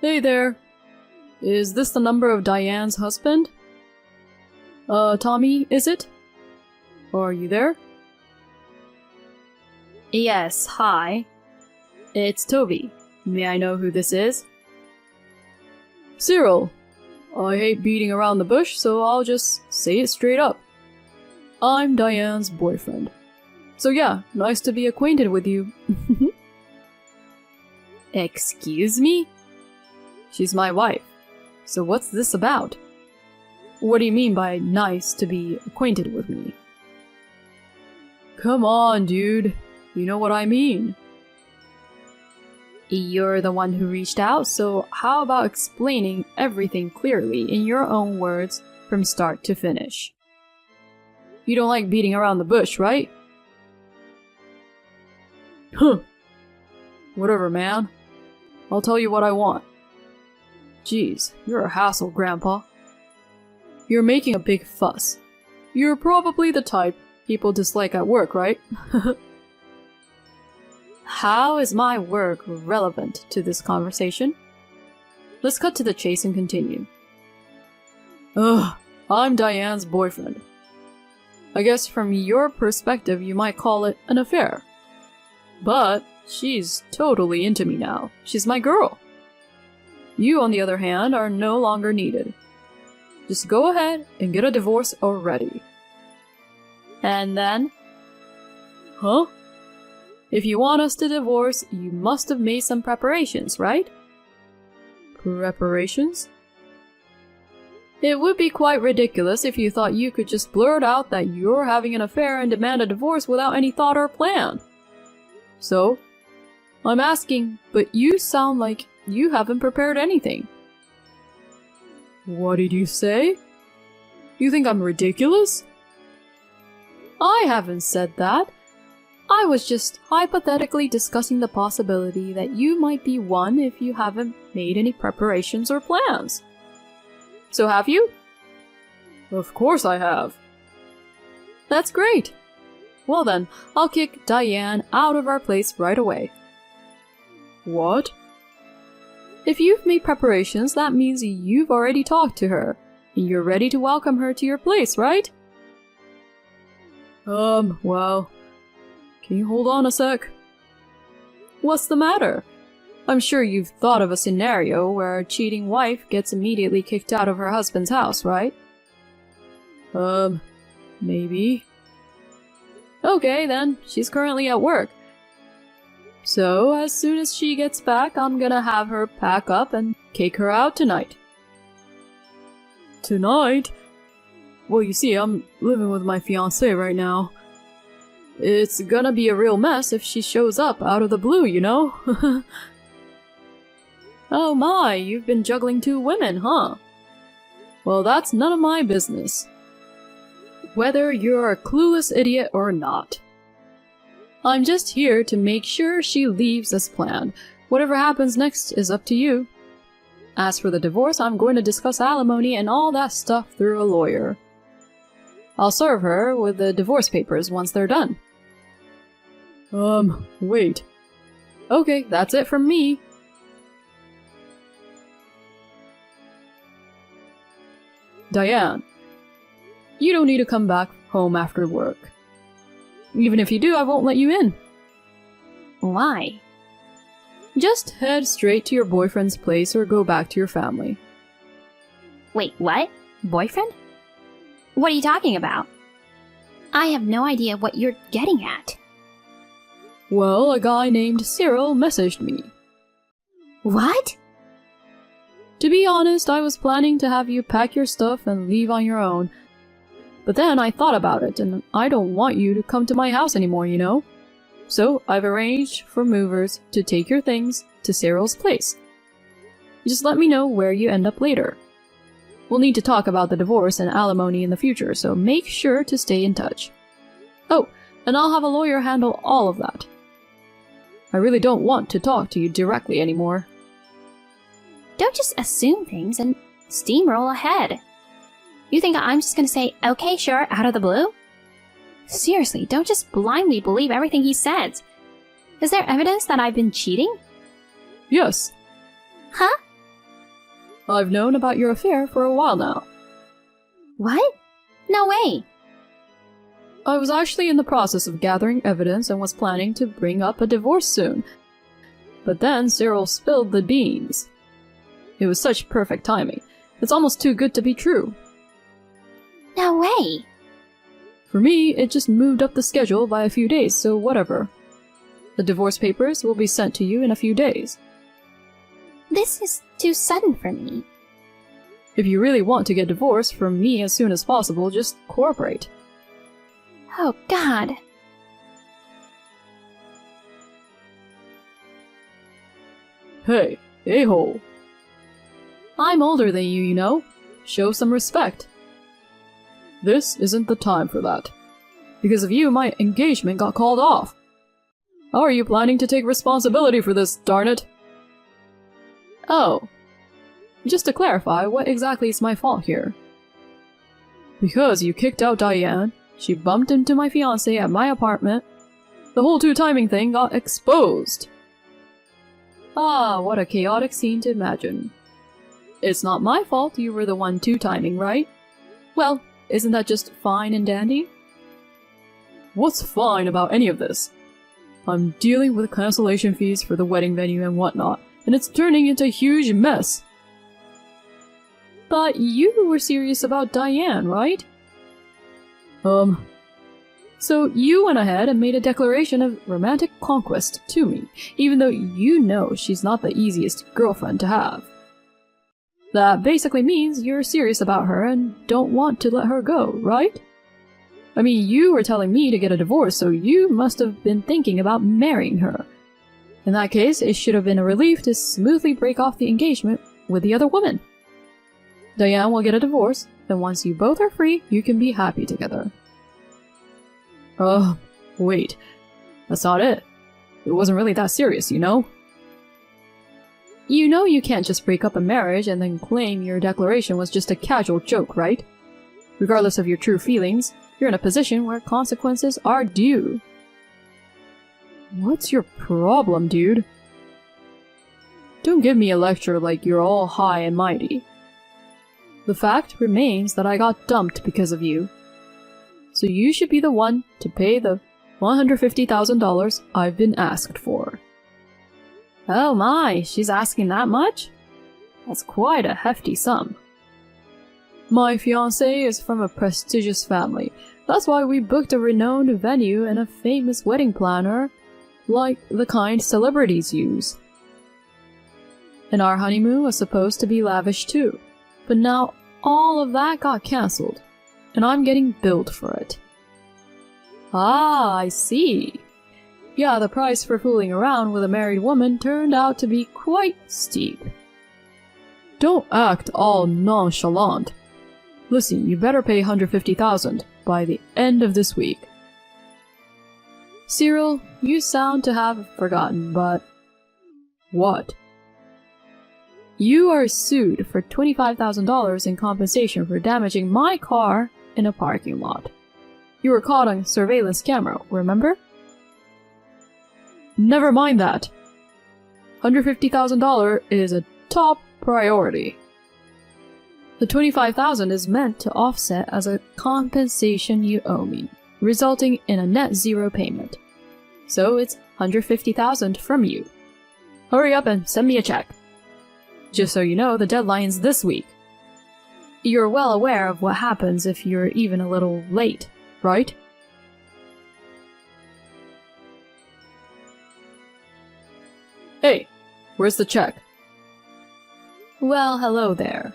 Hey there. Is this the number of Diane's husband? Tommy, is it? Are you there? Yes, hi. It's Toby. May I know who this is? Cyril. I hate beating around the bush, so I'll just say it straight up. I'm Diane's boyfriend. So yeah, nice to be acquainted with you. Excuse me? She's my wife. So what's this about? What do you mean by nice to be acquainted with me? Come on, dude. You know what I mean. You're the one who reached out, so how about explaining everything clearly in your own words from start to finish? You don't like beating around the bush, right? Huh. Whatever, man. I'll tell you what I want. Jeez, you're a hassle, Grandpa. You're making a big fuss. You're probably the type people dislike at work, right? How is my work relevant to this conversation? Let's cut to the chase and continue. Ugh, I'm Diane's boyfriend. I guess from your perspective you might call it an affair. But she's totally into me now. She's my girl. You, on the other hand, are no longer needed. Just go ahead and get a divorce already. And then? Huh? If you want us to divorce, you must have made some preparations, right? Preparations? It would be quite ridiculous if you thought you could just blurt out that you're having an affair and demand a divorce without any thought or plan. So, I'm asking, but you sound like you haven't prepared anything. What did you say? You think I'm ridiculous? I haven't said that. I was just hypothetically discussing the possibility that you might be one if you haven't made any preparations or plans. So have you? Of course I have. That's great. Well then, I'll kick Diane out of our place right away. What? If you've made preparations, that means you've already talked to her, and you're ready to welcome her to your place, right? Well... Can you hold on a sec? What's the matter? I'm sure you've thought of a scenario where a cheating wife gets immediately kicked out of her husband's house, right? Maybe. Okay, then. She's currently at work. So, as soon as she gets back, I'm gonna have her pack up and kick her out tonight. Tonight? Well, you see, I'm living with my fiancé right now. It's gonna be a real mess if she shows up out of the blue, you know? Oh my, you've been juggling 2 women, huh? Well, that's none of my business. Whether you're a clueless idiot or not. I'm just here to make sure she leaves as planned. Whatever happens next is up to you. As for the divorce, I'm going to discuss alimony and all that stuff through a lawyer. I'll serve her with the divorce papers once they're done. Wait. Okay, that's it from me. Diane, you don't need to come back home after work. Even if you do, I won't let you in. Why? Just head straight to your boyfriend's place or go back to your family. Wait, what? Boyfriend? What are you talking about? I have no idea what you're getting at. Well, a guy named Cyril messaged me. What? To be honest, I was planning to have you pack your stuff and leave on your own. But then I thought about it, and I don't want you to come to my house anymore, you know? So I've arranged for movers to take your things to Cyril's place. Just let me know where you end up later. We'll need to talk about the divorce and alimony in the future, so make sure to stay in touch. Oh, and I'll have a lawyer handle all of that. I really don't want to talk to you directly anymore. Don't just assume things and steamroll ahead. You think I'm just gonna say, okay, sure, out of the blue? Seriously, don't just blindly believe everything he says. Is there evidence that I've been cheating? Yes. Huh? I've known about your affair for a while now. What? No way! I was actually in the process of gathering evidence and was planning to bring up a divorce soon. But then Cyril spilled the beans. It was such perfect timing. It's almost too good to be true. No way! For me, it just moved up the schedule by a few days, so whatever. The divorce papers will be sent to you in a few days. This is too sudden for me. If you really want to get divorced from me as soon as possible, just cooperate. Oh, God. Hey, a-hole. I'm older than you know. Show some respect. This isn't the time for that. Because of you, my engagement got called off. How are you planning to take responsibility for this, darn it? Oh. Just to clarify, what exactly is my fault here? Because you kicked out Diane, she bumped into my fiancé at my apartment, the whole two-timing thing got exposed. Ah, what a chaotic scene to imagine. It's not my fault you were the one two-timing, right? Well, isn't that just fine and dandy? What's fine about any of this? I'm dealing with cancellation fees for the wedding venue and whatnot, and it's turning into a huge mess. But you were serious about Diane, right? So you went ahead and made a declaration of romantic conquest to me, even though you know she's not the easiest girlfriend to have. That basically means you're serious about her and don't want to let her go, right? I mean, you were telling me to get a divorce, so you must have been thinking about marrying her. In that case, it should have been a relief to smoothly break off the engagement with the other woman. Diane will get a divorce, then once you both are free, you can be happy together. Oh, wait. That's not it. It wasn't really that serious, you know? You know you can't just break up a marriage and then claim your declaration was just a casual joke, right? Regardless of your true feelings, you're in a position where consequences are due. What's your problem, dude? Don't give me a lecture like you're all high and mighty. The fact remains that I got dumped because of you. So you should be the one to pay the $150,000 I've been asked for. Oh my, she's asking that much? That's quite a hefty sum. My fiancé is from a prestigious family. That's why we booked a renowned venue and a famous wedding planner, like the kind celebrities use. And our honeymoon was supposed to be lavish too, but now all of that got cancelled, and I'm getting billed for it. Ah, I see. Yeah, the price for fooling around with a married woman turned out to be quite steep. Don't act all nonchalant. Listen, you better pay $150,000 by the end of this week. Cyril, you sound to have forgotten, but... What? You are sued for $25,000 in compensation for damaging my car in a parking lot. You were caught on surveillance camera, remember? Never mind that. $150,000 is a top priority. The $25,000 is meant to offset as a compensation you owe me, resulting in a net zero payment. So it's $150,000 from you. Hurry up and send me a check. Just so you know, the deadline's this week. You're well aware of what happens if you're even a little late, right? Hey, where's the check? Well, hello there.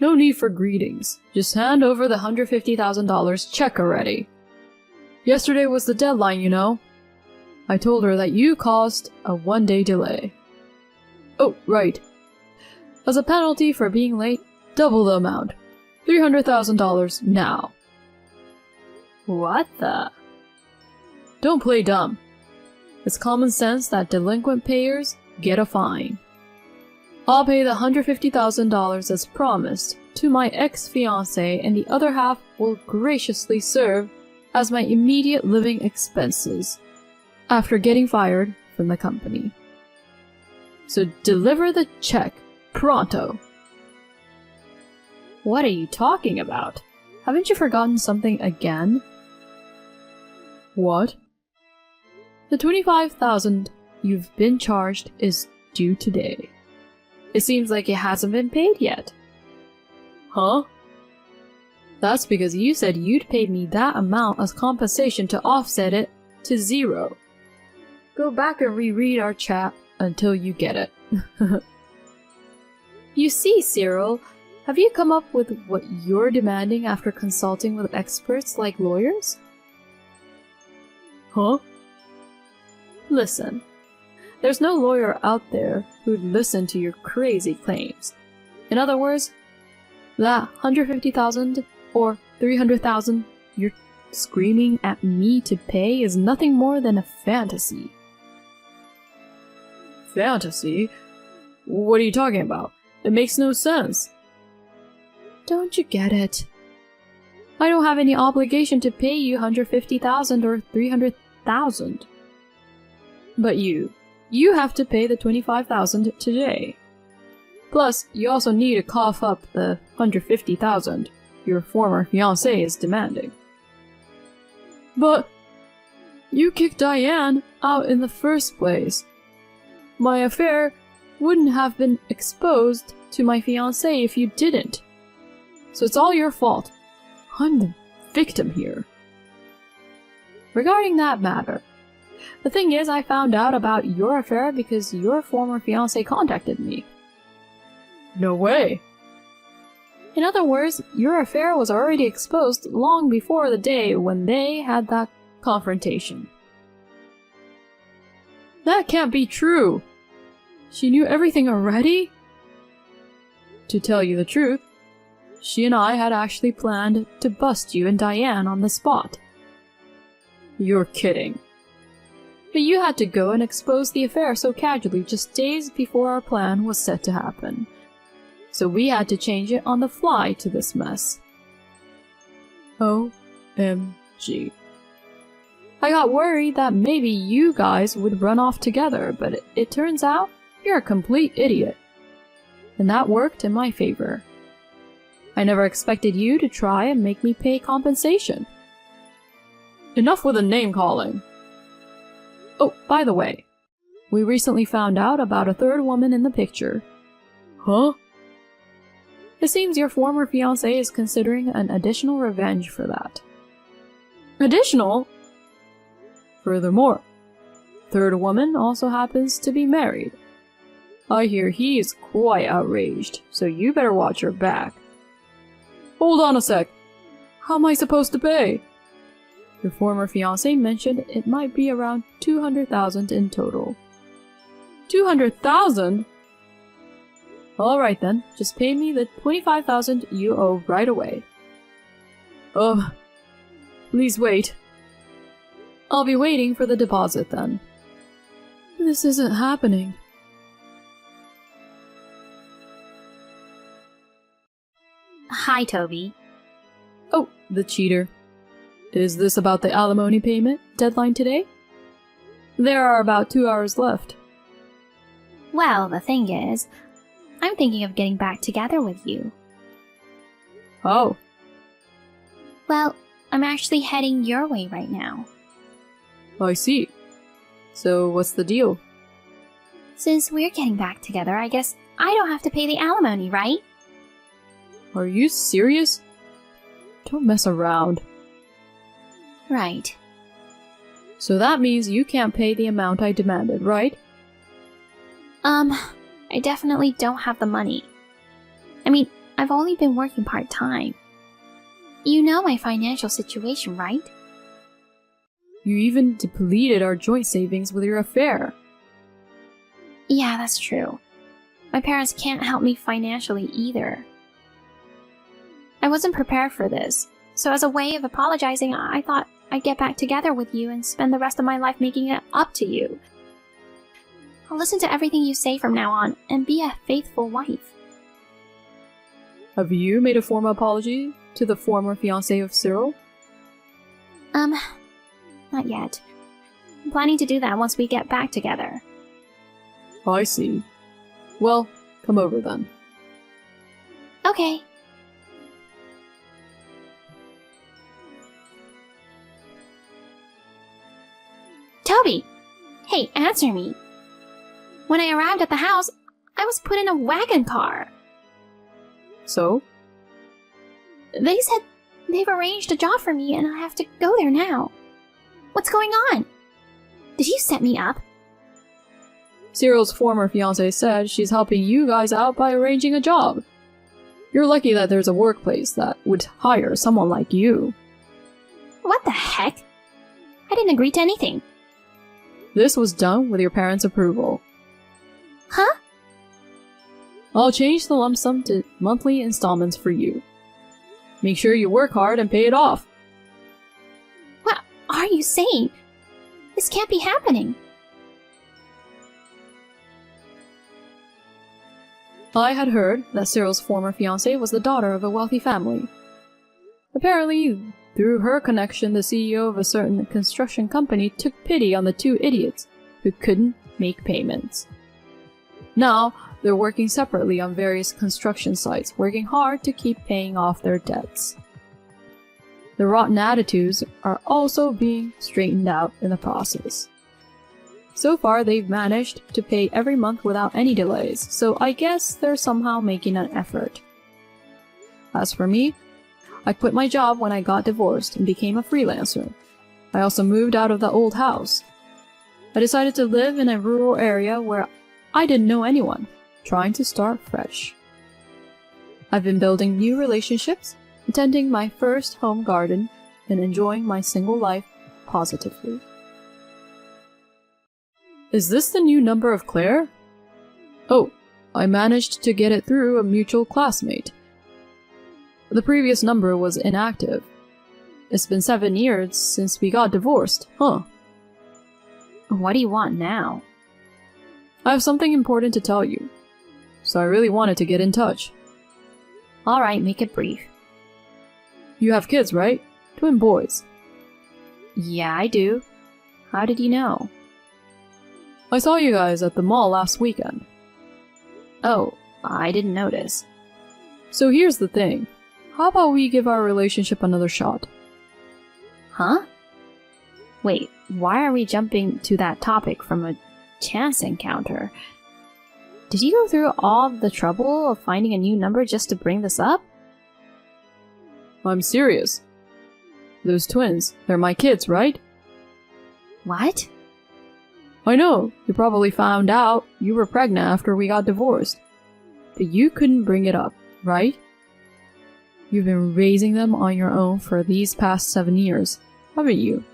No need for greetings. Just hand over the $150,000 check already. Yesterday was the deadline, you know. I told her that you caused a one-day delay. Oh, right. As a penalty for being late, double the amount. $300,000 now. What the? Don't play dumb. It's common sense that delinquent payers get a fine. I'll pay the $150,000 as promised to my ex-fiancé, and the other half will graciously serve as my immediate living expenses after getting fired from the company. So deliver the check Pronto. What are you talking about? Haven't you forgotten something again? What? The 25,000 you've been charged is due today. It seems like it hasn't been paid yet. Huh? That's because you said you'd pay me that amount as compensation to offset it to 0. Go back and reread our chat until you get it. You see, Cyril, have you come up with what you're demanding after consulting with experts like lawyers? Huh? Listen, there's no lawyer out there who'd listen to your crazy claims. In other words, that 150,000 or 300,000 you're screaming at me to pay is nothing more than a fantasy. Fantasy? What are you talking about? It makes no sense. Don't you get it? I don't have any obligation to pay you 150,000 or 300,000. But you have to pay the 25,000 today. Plus, you also need to cough up the 150,000 your former fiancé is demanding. But you kicked Diane out in the first place. My affair wouldn't have been exposed to my fiancé if you didn't. So it's all your fault. I'm the victim here. Regarding that matter, the thing is, I found out about your affair because your former fiancé contacted me. No way. In other words, your affair was already exposed long before the day when they had that confrontation. That can't be true. She knew everything already? To tell you the truth, she and I had actually planned to bust you and Diane on the spot. You're kidding. But you had to go and expose the affair so casually just days before our plan was set to happen. So we had to change it on the fly to this mess. OMG. I got worried that maybe you guys would run off together, but it turns out you're a complete idiot. And that worked in my favor. I never expected you to try and make me pay compensation. Enough with the name-calling. Oh, by the way, we recently found out about a third woman in the picture. Huh? It seems your former fiancé is considering an additional revenge for that. Additional? Furthermore, third woman also happens to be married. I hear he is quite outraged, so you better watch your back. Hold on a sec. How am I supposed to pay? Your former fiancé mentioned it might be around 200,000 in total. 200,000? Alright then, just pay me the 25,000 you owe right away. Please wait. I'll be waiting for the deposit then. This isn't happening. Hi, Toby. Oh, the cheater. Is this about the alimony payment deadline today? There are about 2 hours left. Well, the thing is, I'm thinking of getting back together with you. Oh. Well, I'm actually heading your way right now. I see. So what's the deal? Since we're getting back together, I guess I don't have to pay the alimony, right? Are you serious? Don't mess around. Right. So that means you can't pay the amount I demanded, right? I definitely don't have the money. I mean, I've only been working part-time. You know my financial situation, right? You even depleted our joint savings with your affair. Yeah, that's true. My parents can't help me financially either. I wasn't prepared for this, so as a way of apologizing, I thought I'd get back together with you and spend the rest of my life making it up to you. I'll listen to everything you say from now on and be a faithful wife. Have you made a formal apology to the former fiancé of Cyril? Not yet. I'm planning to do that once we get back together. I see. Well, Come over then. Okay. Toby! Hey, answer me. When I arrived at the house, I was put in a wagon car. So? They said they've arranged a job for me and I have to go there now. What's going on? Did you set me up? Cyril's former fiancée said she's helping you guys out by arranging a job. You're lucky that there's a workplace that would hire someone like you. What the heck? I didn't agree to anything. This was done with your parents' approval. Huh? I'll change the lump sum to monthly installments for you. Make sure you work hard and pay it off. What are you saying? This can't be happening. I had heard that Cyril's former fiancée was the daughter of a wealthy family. Apparently, through her connection, the CEO of a certain construction company took pity on the two idiots who couldn't make payments. Now, they're working separately on various construction sites, working hard to keep paying off their debts. The rotten attitudes are also being straightened out in the process. So far, they've managed to pay every month without any delays, so I guess they're somehow making an effort. As for me, I quit my job when I got divorced and became a freelancer. I also moved out of the old house. I decided to live in a rural area where I didn't know anyone, trying to start fresh. I've been building new relationships, attending my first home garden, and enjoying my single life positively. Is this the new number of Claire? Oh, I managed to get it through a mutual classmate. The previous number was inactive. It's been 7 years since we got divorced, huh? What do you want now? I have something important to tell you, so I really wanted to get in touch. Alright, make it brief. You have kids, right? Twin boys. Yeah, I do. How did you know? I saw you guys at the mall last weekend. Oh, I didn't notice. So here's the thing. How about we give our relationship another shot? Huh? Wait, why are we jumping to that topic from a chance encounter? Did you go through all the trouble of finding a new number just to bring this up? I'm serious. Those twins, they're my kids, right? What? I know, you probably found out you were pregnant after we got divorced. But you couldn't bring it up, right? You've been raising them on your own for these past 7 years, haven't you?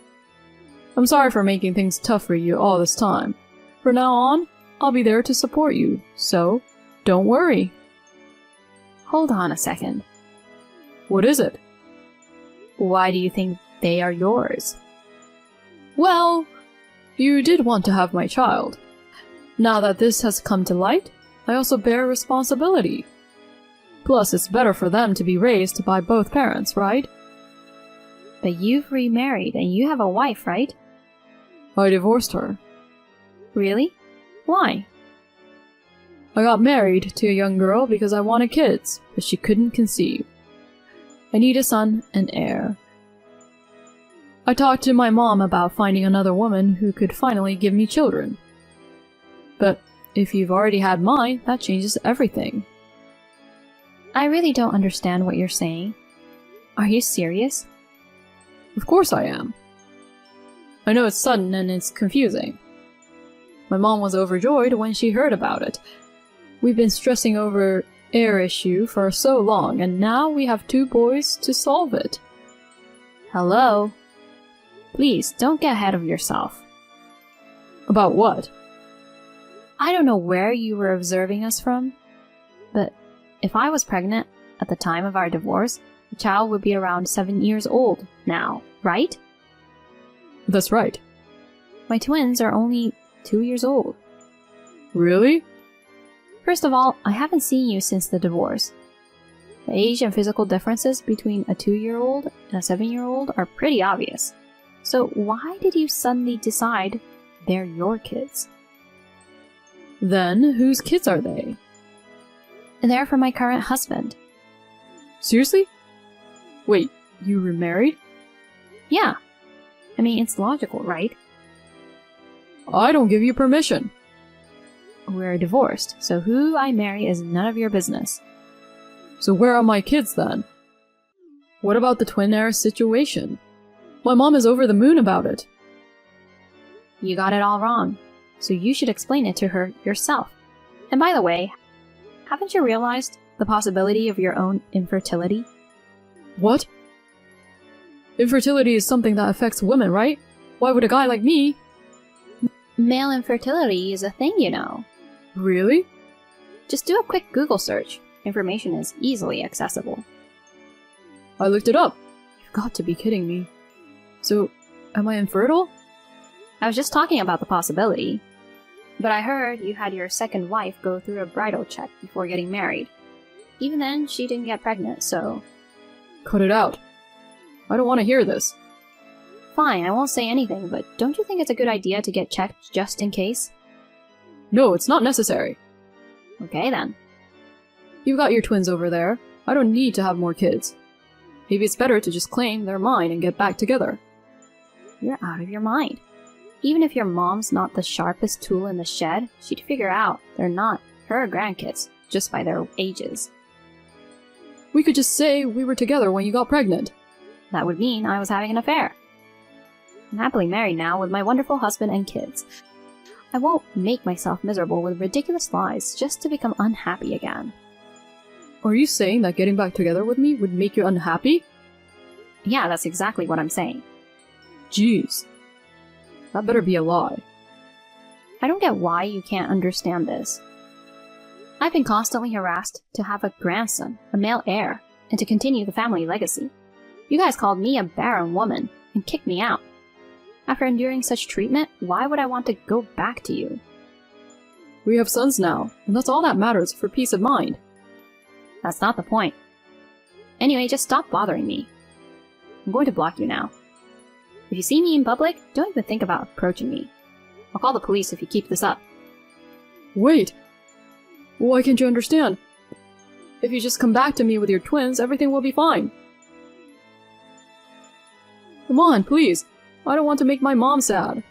I'm sorry for making things tough for you all this time. From now on, I'll be there to support you, so don't worry. Hold on a second. What is it? Why do you think they are yours? Well, you did want to have my child. Now that this has come to light, I also bear responsibility. Plus, it's better for them to be raised by both parents, right? But you've remarried and you have a wife, right? I divorced her. Really? Why? I got married to a young girl because I wanted kids, but she couldn't conceive. I need a son and heir. I talked to my mom about finding another woman who could finally give me children. But if you've already had mine, that changes everything. I really don't understand what you're saying. Are you serious? Of course I am. I know it's sudden and it's confusing. My mom was overjoyed when she heard about it. We've been stressing over heir issue for so long, and now we have 2 boys to solve it. Hello? Please, don't get ahead of yourself. About what? I don't know where you were observing us from, but if I was pregnant at the time of our divorce, the child would be around 7 years old now, right? That's right. My twins are only 2 years old. Really? First of all, I haven't seen you since the divorce. The age and physical differences between a 2-year-old and a 7-year-old are pretty obvious. So why did you suddenly decide they're your kids? Then, whose kids are they? They're from my current husband. Seriously? Wait, you were married? Yeah. I mean, it's logical, right? I don't give you permission. We're divorced, so who I marry is none of your business. So where are my kids then? What about the twin heir situation? My mom is over the moon about it. You got it all wrong, so you should explain it to her yourself. And by the way, haven't you realized the possibility of your own infertility? What? Infertility is something that affects women, right? Why would a guy like me... Male infertility is a thing, you know. Really? Just do a quick Google search. Information is easily accessible. I looked it up. You've got to be kidding me. So, am I infertile? I was just talking about the possibility. But I heard you had your second wife go through a bridal check before getting married. Even then, she didn't get pregnant, so... Cut it out. I don't want to hear this. Fine, I won't say anything, but don't you think it's a good idea to get checked just in case? No, it's not necessary. Okay then. You've got your twins over there. I don't need to have more kids. Maybe it's better to just claim they're mine and get back together. You're out of your mind. Even if your mom's not the sharpest tool in the shed, she'd figure out they're not her grandkids just by their ages. We could just say we were together when you got pregnant. That would mean I was having an affair. I'm happily married now with my wonderful husband and kids. I won't make myself miserable with ridiculous lies just to become unhappy again. Are you saying that getting back together with me would make you unhappy? Yeah, that's exactly what I'm saying. Jeez. That better be a lie. I don't get why you can't understand this. I've been constantly harassed to have a grandson, a male heir, and to continue the family legacy. You guys called me a barren woman and kicked me out. After enduring such treatment, why would I want to go back to you? We have sons now, and that's all that matters for peace of mind. That's not the point. Anyway, just stop bothering me. I'm going to block you now. If you see me in public, don't even think about approaching me. I'll call the police if you keep this up. Wait! Why can't you understand? If you just come back to me with your twins, everything will be fine. Come on, please. I don't want to make my mom sad.